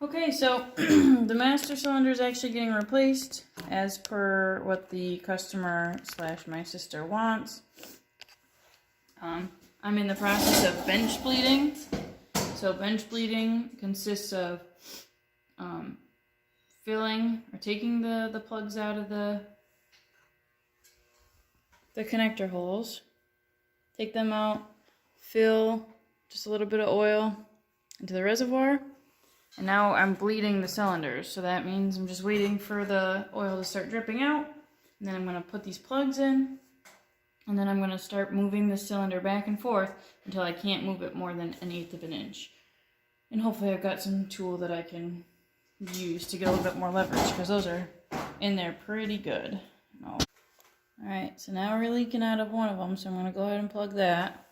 Okay, so the master cylinder is actually getting replaced as per what the customer / my sister wants. I'm in the process of bench bleeding. So bench bleeding consists of filling or taking the plugs out of the connector holes, take them out, fill just a little bit of oil into the reservoir, and now I'm bleeding the cylinders. So that means I'm just waiting for the oil to start dripping out, and then I'm going to put these plugs in, and then I'm going to start moving the cylinder back and forth until I can't move it more than 1/8 of an inch. And hopefully I've got some tool that I can use to get a little bit more leverage, because those are in there pretty good. Alright, so now we're leaking out of one of them, so I'm going to go ahead and plug that.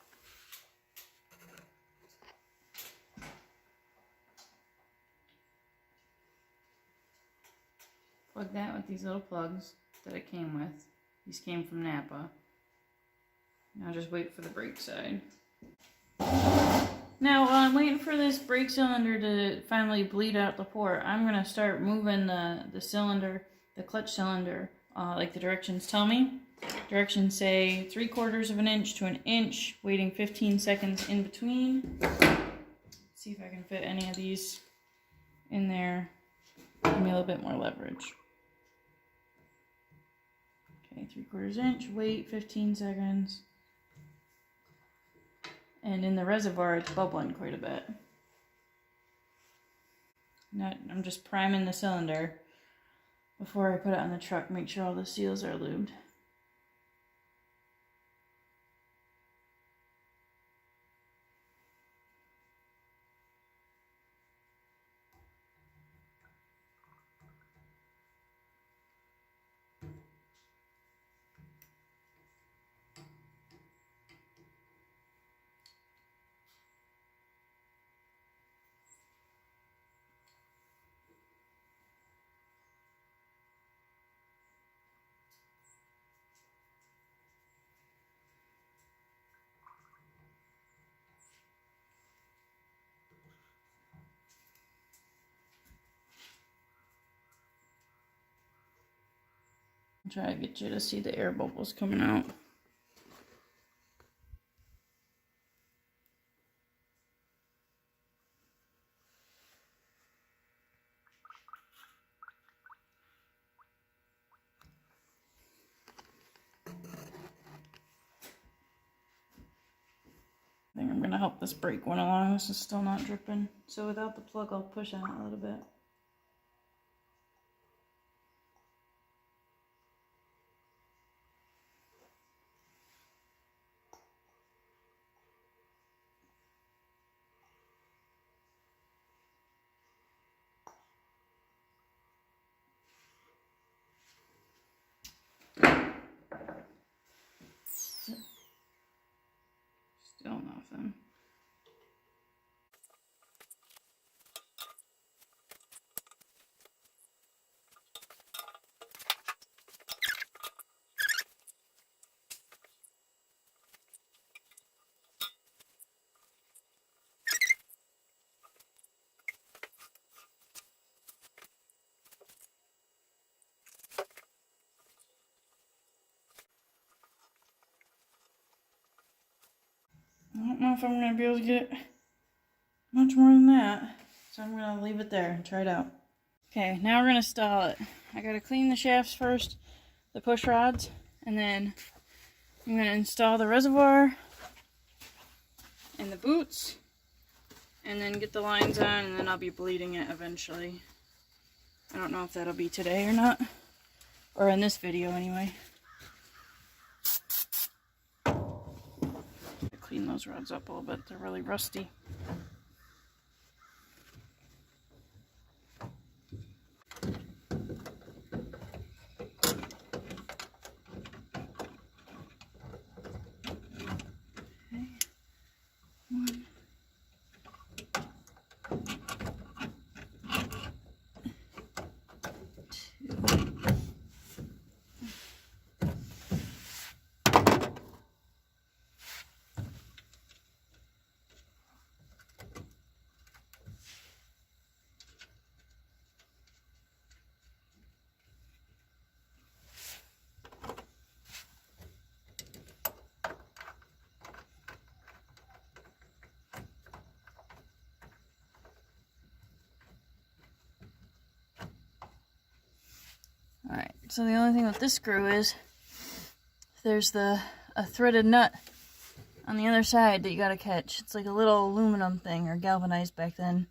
Plug that with these little plugs that it came with. These came from Napa. Now just wait for the brake side. Now, while I'm waiting for this brake cylinder to finally bleed out the port, I'm going to start moving the cylinder, the clutch cylinder, like the directions tell me. Directions say 3/4 of an inch to 1 inch, waiting 15 seconds in between. Let's see if I can fit any of these in there. Give me a little bit more leverage. Okay, 3/4 inch, wait 15 seconds. And in the reservoir, it's bubbling quite a bit. Now, I'm just priming the cylinder before I put it on the truck, make sure all the seals are lubed. Try to get you to see the air bubbles coming out. I think I'm going to help this brake one along. This is still not dripping. So without the plug, I'll push on it a little bit. Still nothing. I don't know if I'm going to be able to get much more than that. So I'm going to leave it there and try it out. Okay, now we're going to install it. I got to clean the shafts first, the push rods, and then I'm going to install the reservoir and the boots, and then get the lines on, and then I'll be bleeding it eventually. I don't know if that'll be today or not, or in this video anyway. Clean those rods up a little bit, they're really rusty. So the only thing with this screw is there's a threaded nut on the other side that you gotta catch. It's like a little aluminum thing, or galvanized back then.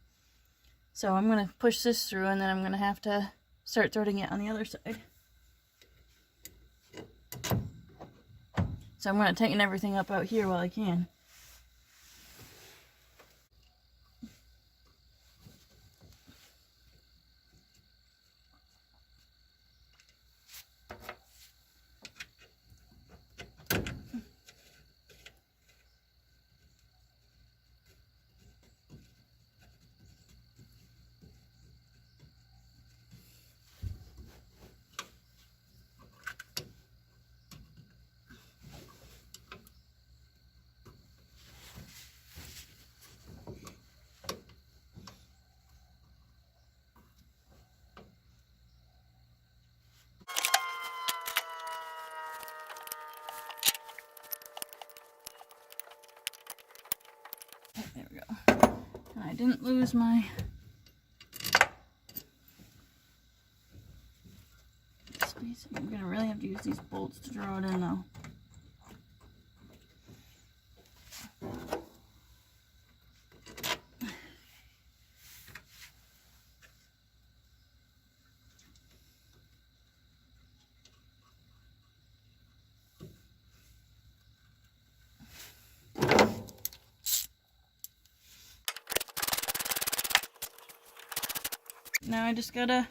So I'm gonna push this through, and then I'm gonna have to start threading it on the other side. So I'm gonna tighten everything up out here while I can. There we go. And I didn't lose my space. I'm gonna really have to use these bolts to draw it in though. Now I just gotta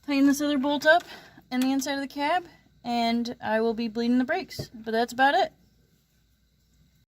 tighten this other bolt up in the inside of the cab, and I will be bleeding the brakes. But that's about it.